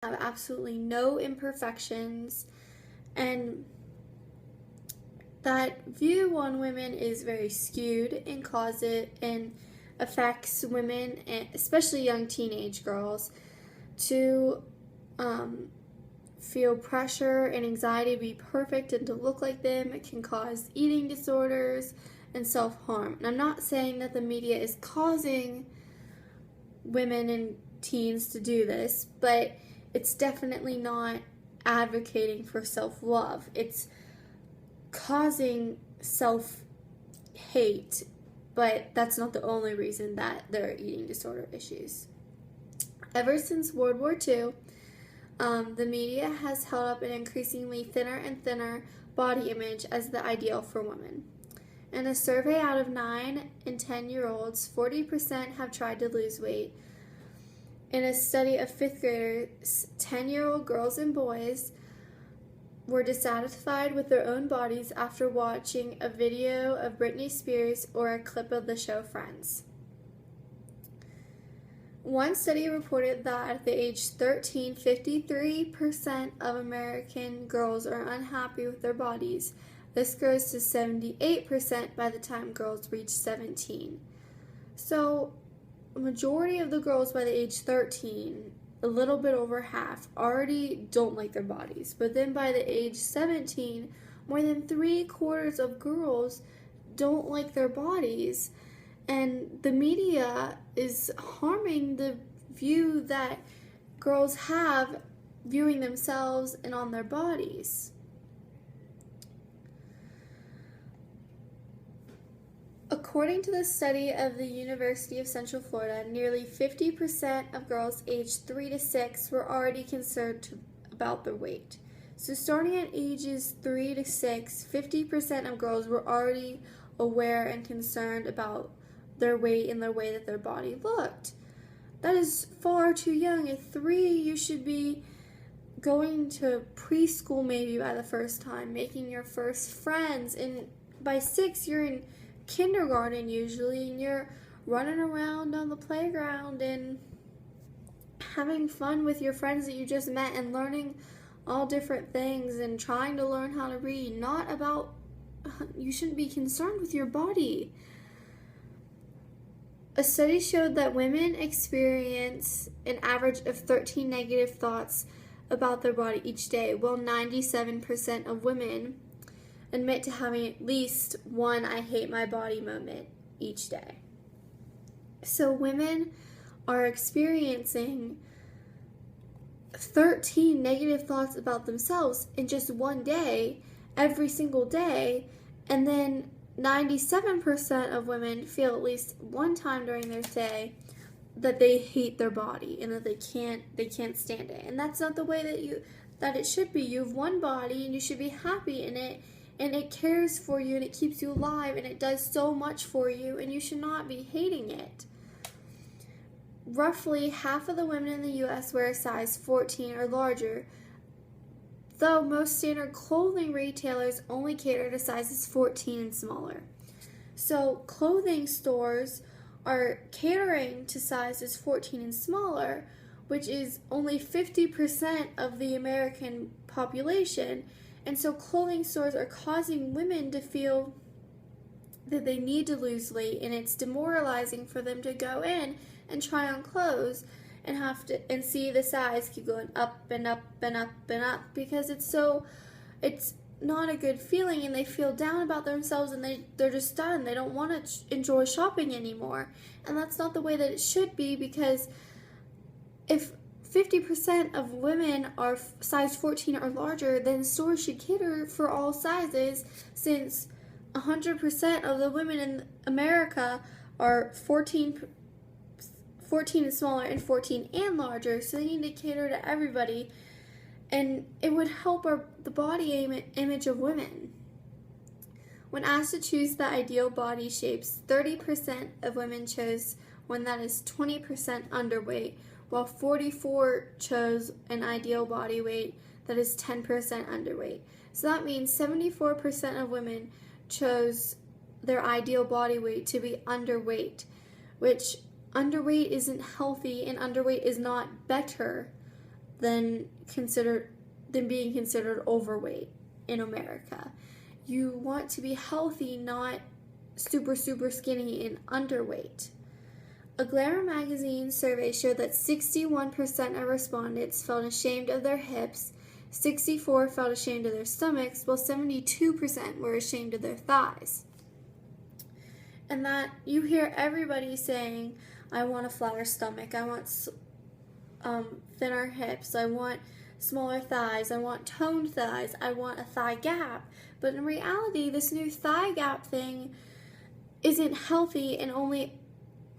have absolutely no imperfections, and that view on women is very skewed and affects women, especially young teenage girls, to feel pressure and anxiety to be perfect and to look like them. It can cause eating disorders and self-harm. And I'm not saying that the media is causing women and teens to do this, but it's definitely not advocating for self-love. It's causing self-hate, but that's not the only reason that there are eating disorder issues. Ever since World War II, the media has held up an increasingly thinner and thinner body image as the ideal for women. In a survey out of 9 and 10-year-olds, 40% have tried to lose weight. In a study of 5th graders, 10-year-old girls and boys were dissatisfied with their own bodies after watching a video of Britney Spears or a clip of the show Friends. One study reported that at the age 13, 53% of American girls are unhappy with their bodies. This grows to 78% by the time girls reach 17. So, a majority of the girls by the age 13, a little bit over half, already don't like their bodies. But then by the age 17, more than 3/4 of girls don't like their bodies. And the media is harming the view that girls have viewing themselves and on their bodies. According to the study of the University of Central Florida, nearly 50% of girls aged 3 to 6 were already concerned about their weight. So starting at ages 3 to 6, 50% of girls were already aware and concerned about their weight and the way that their body looked. That is far too young. At 3, you should be going to preschool maybe by the first time, making your first friends, and by 6, you're in kindergarten usually, and you're running around on the playground and having fun with your friends that you just met and learning all different things and trying to learn how to read. You shouldn't be concerned with your body. A study showed that women experience an average of 13 negative thoughts about their body each day, while 97% of women admit to having at least one "I hate my body" moment each day. So women are experiencing 13 negative thoughts about themselves in just one day, every single day, and then 97% of women feel at least one time during their day that they hate their body and that they can't stand it. And that's not the way that it should be. You have one body and you should be happy in it, and it cares for you and it keeps you alive and it does so much for you, and you should not be hating it. Roughly half of the women in the US wear a size 14 or larger, though most standard clothing retailers only cater to sizes 14 and smaller. So clothing stores are catering to sizes 14 and smaller, which is only 50% of the American population. And so clothing stores are causing women to feel that they need to lose weight, and it's demoralizing for them to go in and try on clothes and see the size keep going up and up and up and up, because it's not a good feeling, and they feel down about themselves, and they're just done. They don't want to enjoy shopping anymore. And that's not the way that it should be, because if 50% of women are size 14 or larger, then stores should cater for all sizes, since 100% of the women in America are 14 and smaller and 14 and larger, so they need to cater to everybody, and it would help the body image of women. When asked to choose the ideal body shapes, 30% of women chose one that is 20% underweight, while 44% chose an ideal body weight that is 10% underweight. So that means 74% of women chose their ideal body weight to be underweight, which underweight isn't healthy, and underweight is not better. than being considered overweight in America. You want to be healthy, not super, super skinny and underweight. A Glamour magazine survey showed that 61% of respondents felt ashamed of their hips, 64% felt ashamed of their stomachs, while 72% were ashamed of their thighs. And that you hear everybody saying, I want a flatter stomach, I want thinner hips, I want smaller thighs, I want toned thighs, I want a thigh gap. But in reality, this new thigh gap thing isn't healthy, and only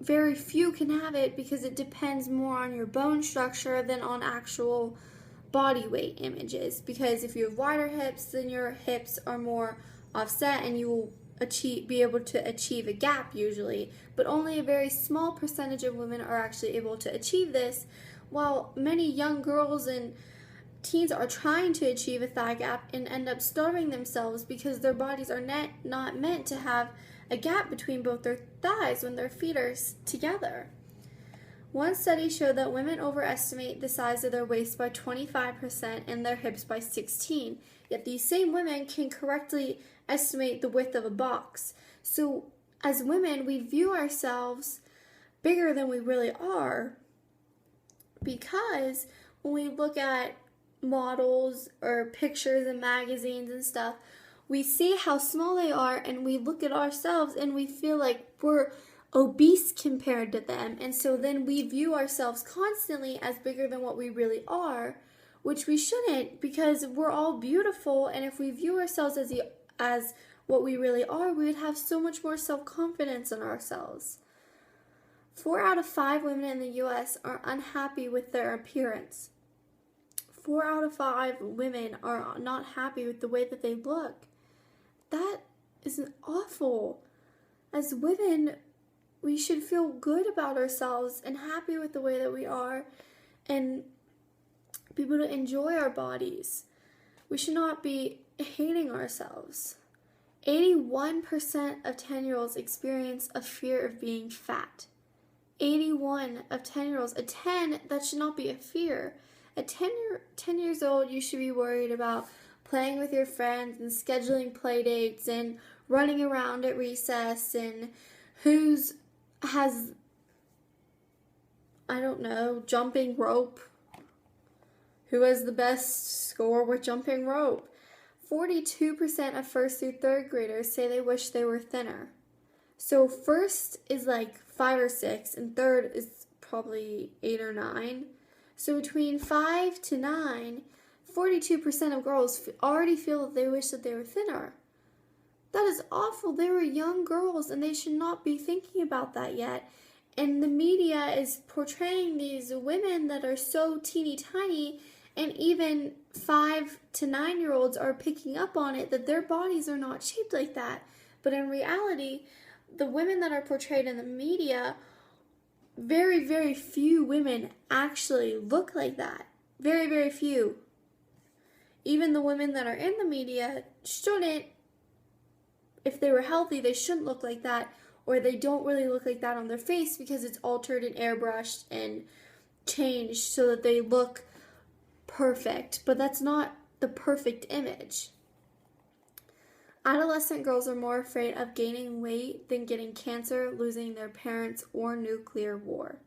very few can have it because it depends more on your bone structure than on actual body weight images. Because if you have wider hips, then your hips are more offset and you will be able to achieve a gap usually. But only a very small percentage of women are actually able to achieve this, while many young girls and teens are trying to achieve a thigh gap and end up starving themselves because their bodies are not meant to have a gap between both their thighs when their feet are together. One study showed that women overestimate the size of their waist by 25% and their hips by 16%, yet these same women can correctly estimate the width of a box. So as women, we view ourselves bigger than we really are, because when we look at models or pictures in magazines and stuff, we see how small they are and we look at ourselves and we feel like we're obese compared to them. And so then we view ourselves constantly as bigger than what we really are, which we shouldn't, because we're all beautiful. And if we view ourselves as what we really are, we would have so much more self-confidence in ourselves. 4 out of 5 women in the U.S. are unhappy with their appearance. 4 out of 5 women are not happy with the way that they look. That is awful. As women, we should feel good about ourselves and happy with the way that we are and be able to enjoy our bodies. We should not be hating ourselves. 81% of 10-year-olds experience a fear of being fat. 81 of 10-year-olds. A 10, that should not be a fear. At 10 years old, you should be worried about playing with your friends and scheduling play dates and running around at recess and jumping rope. Who has the best score with jumping rope? 42% of first through third graders say they wish they were thinner. So first is like 5 or 6 and third is probably 8 or 9. So between 5 to 9, 42% of girls already feel that they wish that they were thinner. That is awful. They were young girls and they should not be thinking about that yet. And the media is portraying these women that are so teeny tiny, and even 5 to 9-year-olds are picking up on it, that their bodies are not shaped like that. But in reality, the women that are portrayed in the media, very, very few women actually look like that. Very, very few. Even the women that are in the media shouldn't, if they were healthy, they shouldn't look like that, or they don't really look like that on their face because it's altered and airbrushed and changed so that they look perfect. But that's not the perfect image. Adolescent girls are more afraid of gaining weight than getting cancer, losing their parents, or nuclear war.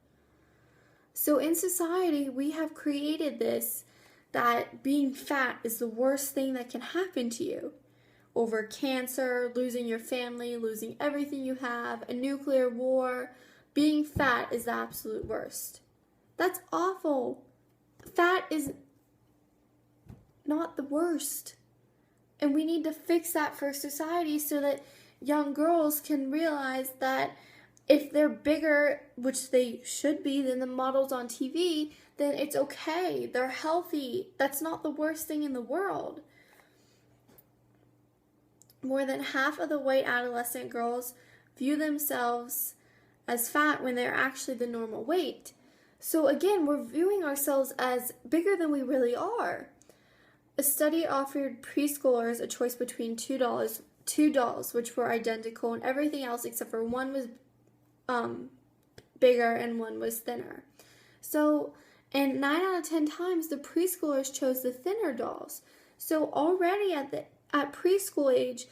So in society, we have created this, that being fat is the worst thing that can happen to you. Over cancer, losing your family, losing everything you have, a nuclear war, being fat is the absolute worst. That's awful. Fat is not the worst. And we need to fix that for society so that young girls can realize that if they're bigger, which they should be, than the models on TV, then it's okay. They're healthy. That's not the worst thing in the world. More than half of the white adolescent girls view themselves as fat when they're actually the normal weight. So again, we're viewing ourselves as bigger than we really are. A study offered preschoolers a choice between two dolls, which were identical, and everything else except for one was bigger and one was thinner. So And 9 out of 10 times, the preschoolers chose the thinner dolls. So already at preschool age,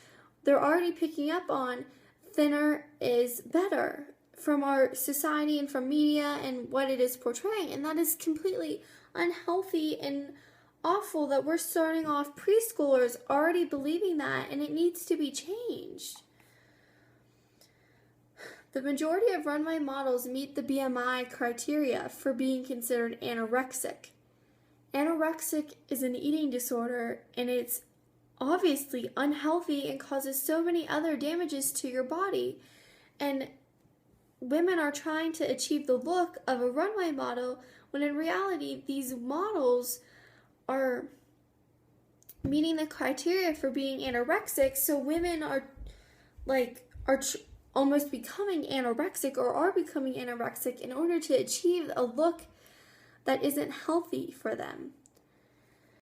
they're already picking up on thinner is better from our society and from media and what it is portraying. And that is completely unhealthy and awful that we're starting off preschoolers already believing that, and it needs to be changed. The majority of runway models meet the BMI criteria for being considered anorexic. Anorexic is an eating disorder, and it's obviously unhealthy and causes so many other damages to your body. And women are trying to achieve the look of a runway model when in reality these models are meeting the criteria for being anorexic, so women are almost becoming anorexic or are becoming anorexic in order to achieve a look that isn't healthy for them.